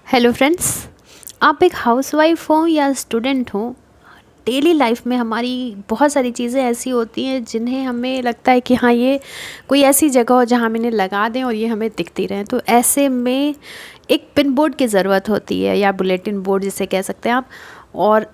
Hello friends. आप एक housewife हो या स्टूडेंट हो, डेली लाइफ में हमारी बहुत सारी चीज़ें ऐसी होती हैं जिन्हें हमें लगता है कि हाँ, ये कोई ऐसी जगह हो जहाँ हम इन्हें लगा दें और ये हमें दिखती रहें। तो ऐसे में एक पिन बोर्ड की ज़रूरत होती है, या बुलेटिन बोर्ड जिसे कह सकते हैं आप। और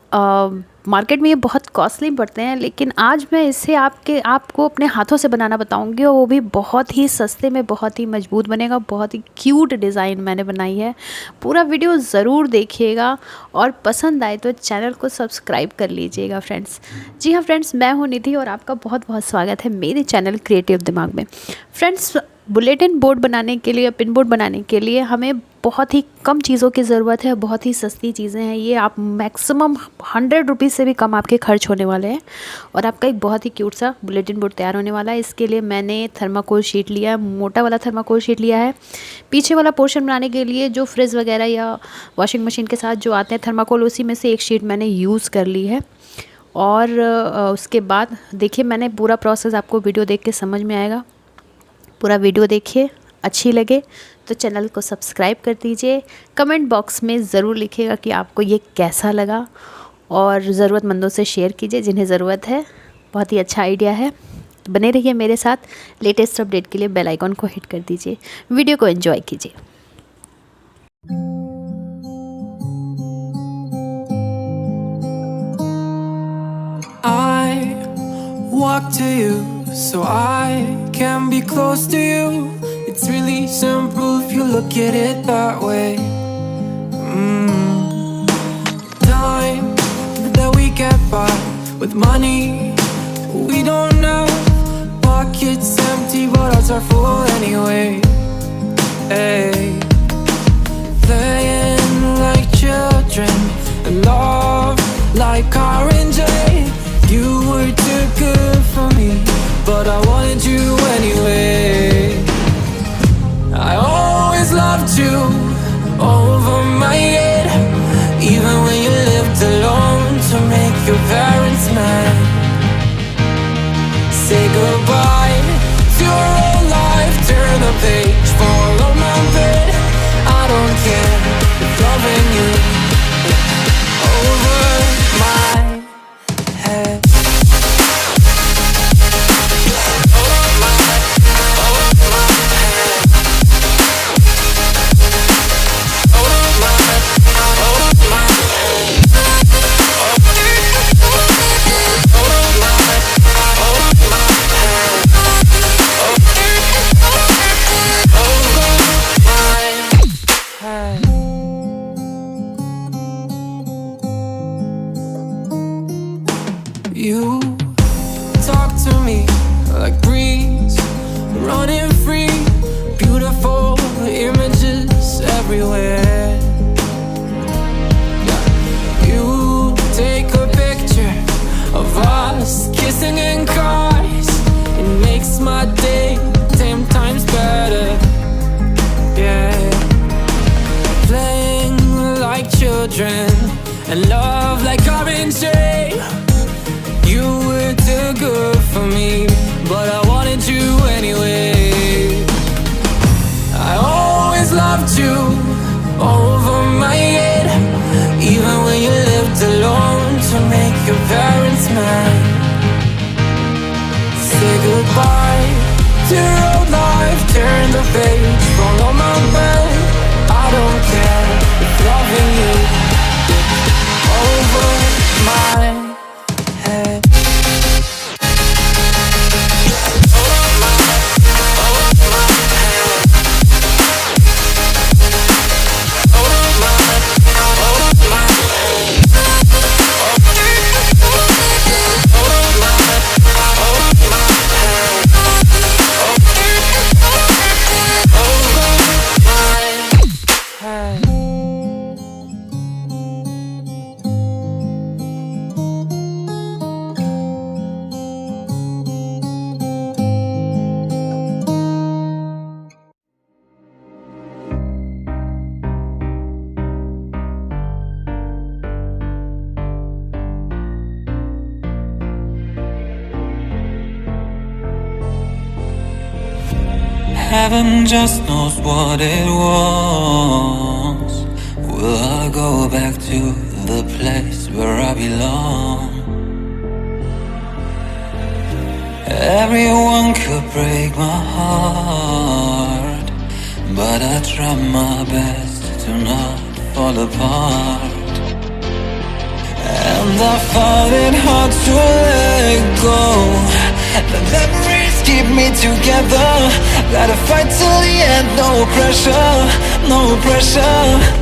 मार्केट में ये बहुत कॉस्टली पड़ते हैं, लेकिन आज मैं इसे आपको अपने हाथों से बनाना बताऊंगी, और वो भी बहुत ही सस्ते में बहुत ही मजबूत बनेगा। बहुत ही क्यूट डिज़ाइन मैंने बनाई है। पूरा वीडियो ज़रूर देखिएगा और पसंद आए तो चैनल को सब्सक्राइब कर लीजिएगा फ्रेंड्स। जी हाँ फ्रेंड्स, मैं हूँ निधि और आपका बहुत बहुत स्वागत है मेरे चैनल क्रिएटिव दिमाग में। फ्रेंड्स, बुलेटिन बोर्ड बनाने के लिए, पिन बोर्ड बनाने के लिए हमें बहुत ही कम चीज़ों की ज़रूरत है। बहुत ही सस्ती चीज़ें हैं ये। आप मैक्सिमम 100 रुपीज़ से भी कम आपके खर्च होने वाले हैं और आपका एक बहुत ही क्यूट सा बुलेटिन बोर्ड तैयार होने वाला है। इसके लिए मैंने थर्माकोल शीट लिया है, मोटा वाला थर्माकोल शीट लिया है। पीछे वाला पोर्शन बनाने के लिए जो फ्रिज वगैरह या वॉशिंग मशीन के साथ जो आते हैं थर्माकोल, उसी में से एक शीट मैंने यूज़ कर ली है। और उसके बाद देखिए, मैंने पूरा प्रोसेस, आपको वीडियो देख के समझ में आएगा। पूरा वीडियो देखिए, अच्छी लगे तो चैनल को सब्सक्राइब कर दीजिए। कमेंट बॉक्स में ज़रूर लिखिएगा कि आपको ये कैसा लगा, और ज़रूरतमंदों से शेयर कीजिए जिन्हें ज़रूरत है। बहुत ही अच्छा आइडिया है। तो बने रहिए मेरे साथ। लेटेस्ट अपडेट के लिए बेल आइकॉन को हिट कर दीजिए। वीडियो को एंजॉय कीजिए। I walk to you so I can be close to you. It's really simple if you look at it that way. Time that we get by with money we don't know. Pockets empty but hearts are full anyway. Hey, playing like children and love like orange. You were too good for me, but I wanted you anyway. I always loved you over my head, even when you lived alone to make your parents mad. Say goodbye to your old life, turn the page, fall on my bed. I don't care if loving you over my head. You talk to me like breeze, running free, beautiful images everywhere. You take a picture of us kissing in cars, it makes my day 10 times better. Yeah, playing like children and love like orange. You were too good for me, but I wanted you anyway. I always loved you over my head, even when you lived alone to make your parents mad. Say goodbye to your old life, turn the page, fall on my bed. I don't care if loving you over my head. Heaven just knows what it wants Will I go back to the place where I belong? Everyone could break my heart, but I try my best to not fall apart. And I find it hard to let go. The memories keep me together. Gotta fight till the end, no pressure, no pressure.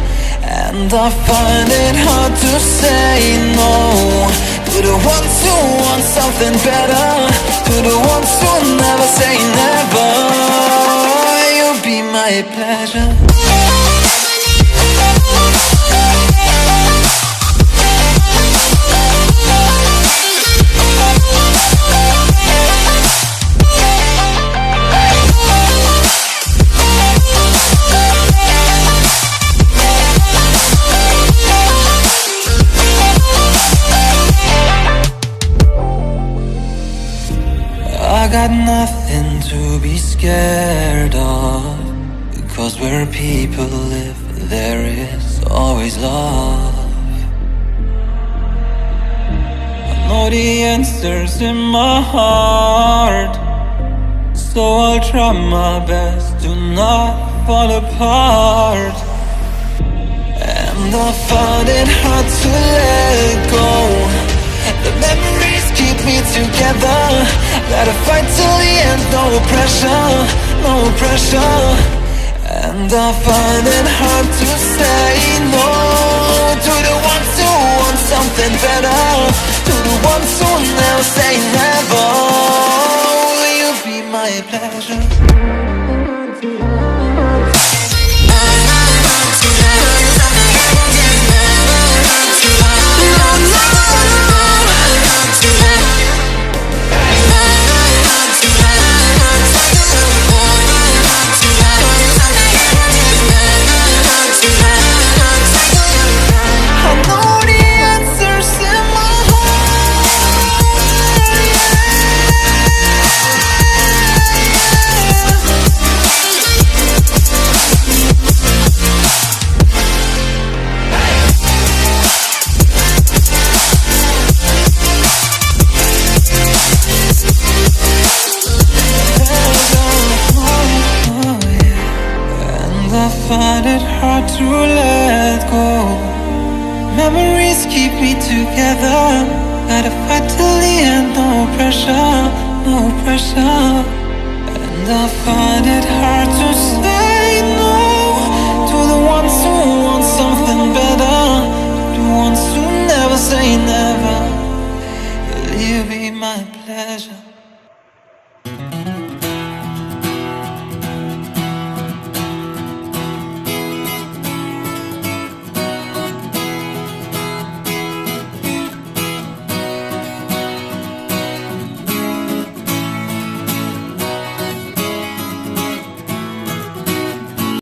And I find it hard to say no to the ones who want something better, to the ones who never say never. You'll be my pleasure. I got nothing to be scared of, because where people live, there is always love. I know the answers in my heart, so I'll try my best to not fall apart. And I find it hard to let go. The memories keep me together. Gotta fight till the end, no pressure, no pressure. And I find it hard to say no to the ones who want something better, to the ones who never say never. Will you be my pleasure? I find it hard to let go. Memories keep me together. Gotta fight till the end, no pressure, no pressure. And I find it hard to say